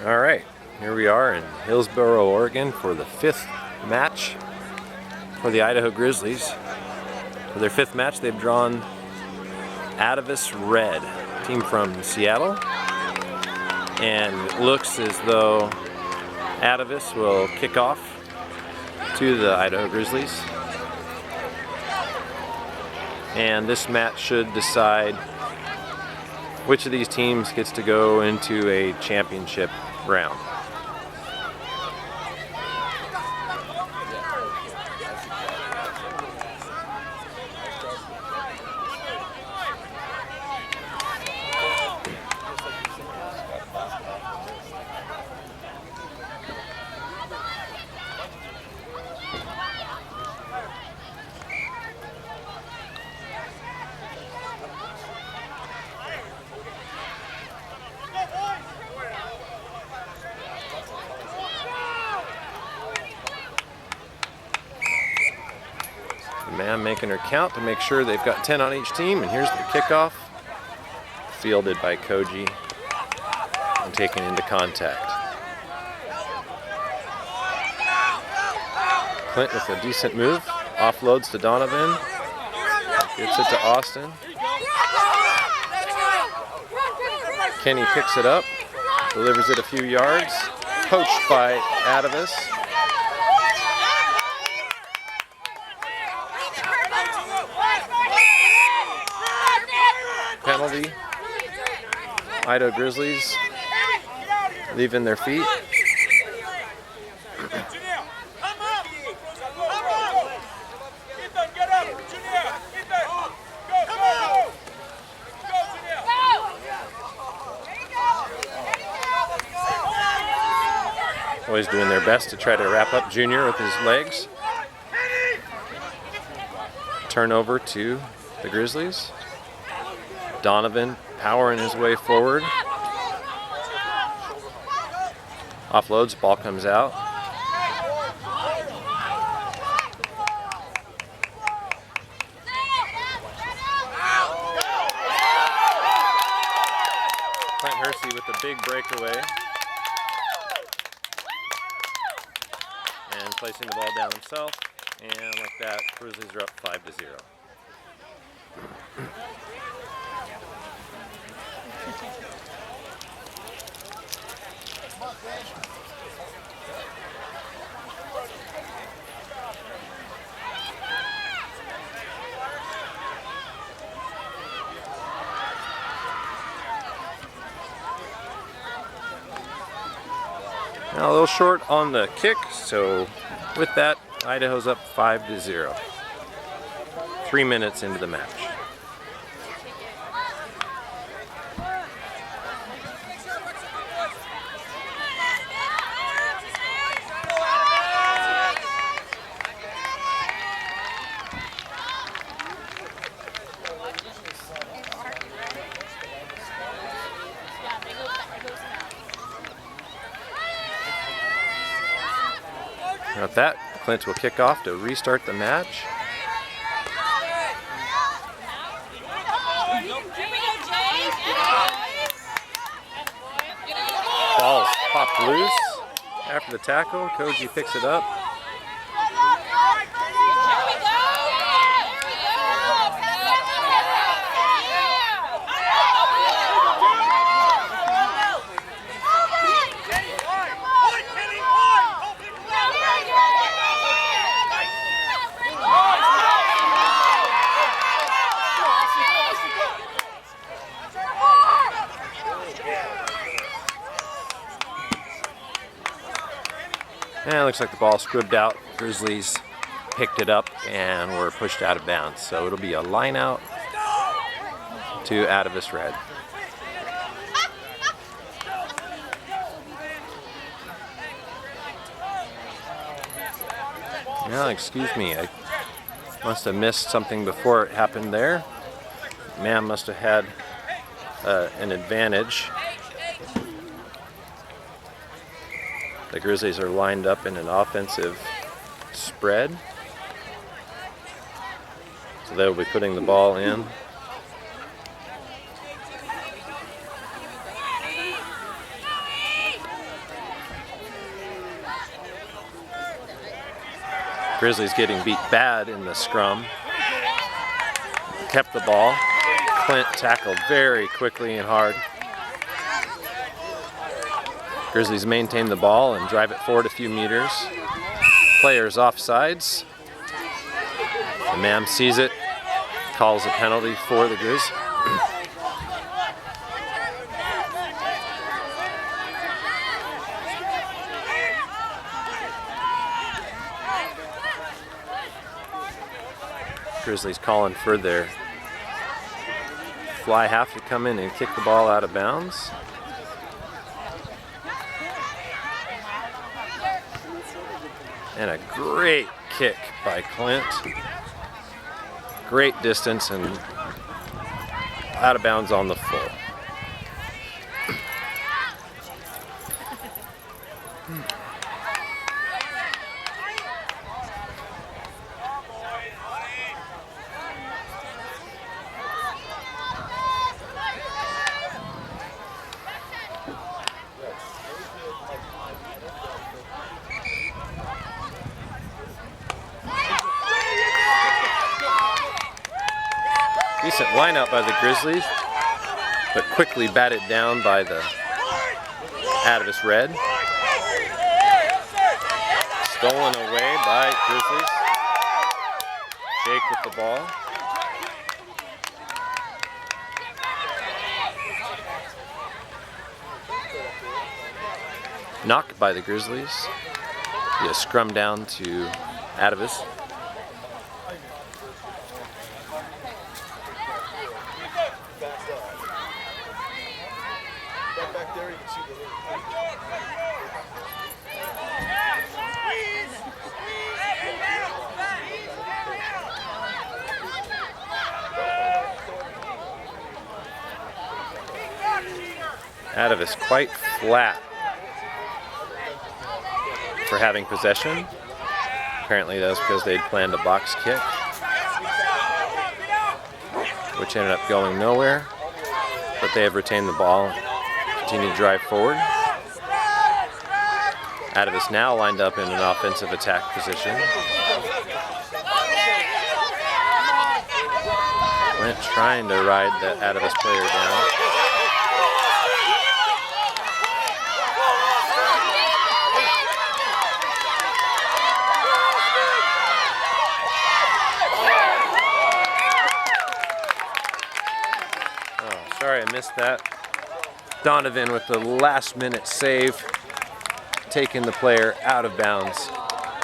All right, here we are in Hillsboro, Oregon for the 5th match for the Idaho Grizzlies. For their 5th match, they've drawn Atavus Red, a team from Seattle. And it looks as though Atavus will kick off to the Idaho Grizzlies. And this match should decide which of these teams gets to go into a championship round. Man making her count to make sure they've got 10 on each team, and here's the kickoff, fielded by Koji and taken into contact. Clint with a decent move, offloads to Donovan, gets it to Austin. Kenny picks it up, delivers it a few yards, coached by Atavus. Penalty. Idaho Grizzlies leaving their feet. Always doing their best to try to wrap up Junior with his legs. Turnover to the Grizzlies. Donovan powering his way forward. Offloads, ball comes out. Clint Hersey with a big breakaway. And placing the ball down himself. And like that, Grizzlies are up 5-0. Now a little short on the kick, so with that, Idaho's up 5-0. 3 minutes into the match. Now with that, Clint will kick off to restart the match. Ball's popped loose after the tackle. Koji picks it up. And it looks like the ball squibbed out. Grizzlies picked it up and were pushed out of bounds. So it'll be a line out to Atavus Red. Now, excuse me, I must have missed something before it happened there. Man must have had an advantage. The Grizzlies are lined up in an offensive spread. So they'll be putting the ball in. Grizzlies getting beat bad in the scrum. Kept the ball. Clint tackled very quickly and hard. Grizzlies maintain the ball and drive it forward a few meters. Players offsides. The man sees it, calls a penalty for the Grizz. Grizzlies calling for their fly half to come in and kick the ball out of bounds. And a great kick by Clint. Great distance and out of bounds on the full. Decent lineout by the Grizzlies, but quickly batted down by the Atavus Red. Stolen away by Grizzlies. Jake with the ball. Knocked by the Grizzlies. A scrum down to Atavus. Atavus quite flat for having possession. Apparently that was because they'd planned a box kick, which ended up going nowhere, but they have retained the ball and continue to drive forward. Atavus now lined up in an offensive attack position. Clint trying to ride that Atavus player down. Sorry, I missed that. Donovan with the last minute save, taking the player out of bounds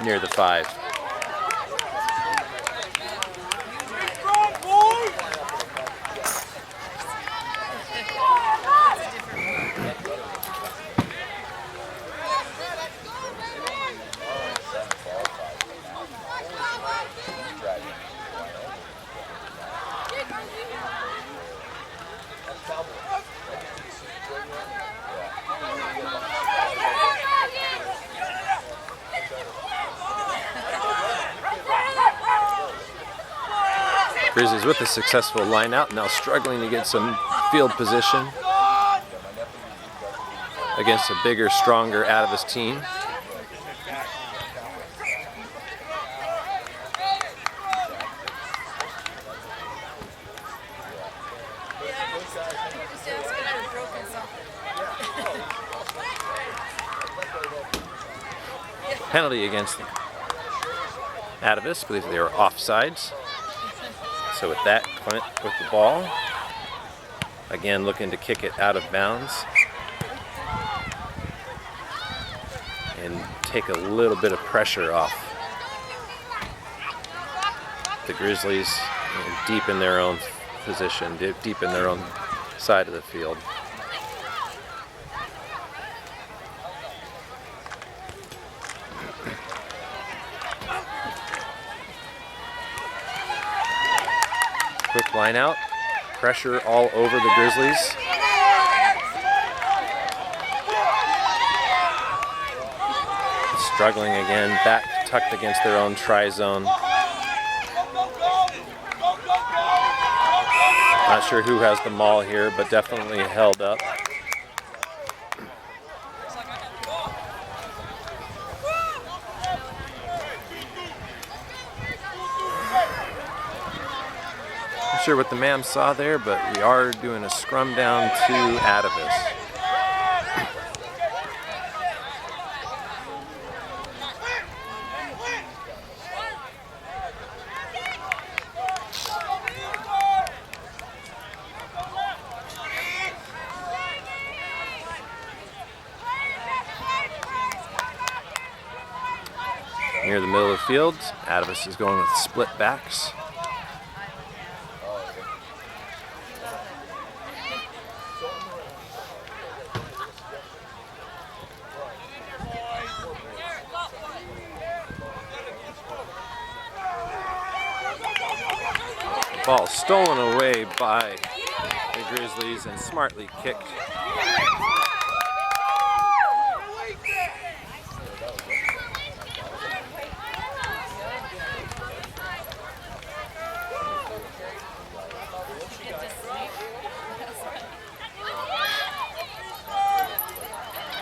near the 5. Grizzlies with a successful line out, now struggling to get some field position against a bigger, stronger Atavus team. Penalty against Atavus, I believe they were offsides. So with that, Clint with the ball. Again, looking to kick it out of bounds. And take a little bit of pressure off the Grizzlies, deep in their own position, deep in their own side of the field. Quick line out, pressure all over the Grizzlies. Struggling again, back tucked against their own tri-zone. Not sure who has the maul here, but definitely held up. sure what the ma'am saw there, but we are doing a scrum down to Atavus. Near the middle of the field, Atavus is going with split backs. Ball stolen away by the Grizzlies and smartly kicked.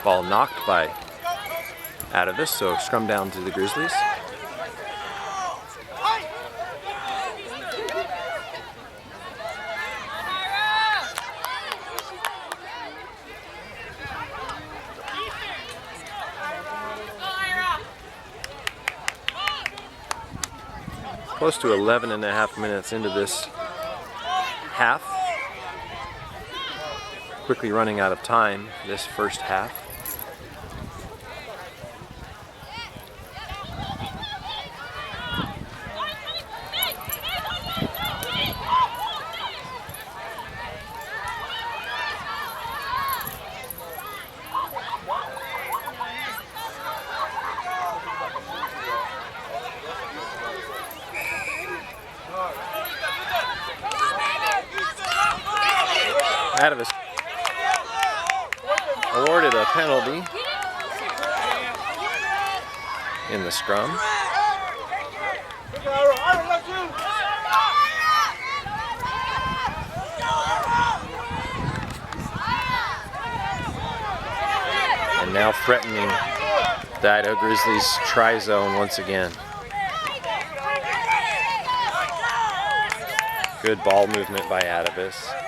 Ball knocked by Atavus, so scrum down to the Grizzlies. Close to 11.5 minutes into this half. Quickly running out of time this first half. Atavus awarded a penalty in the scrum. And now threatening the Idaho Grizzlies try zone once again. Good ball movement by Atavus.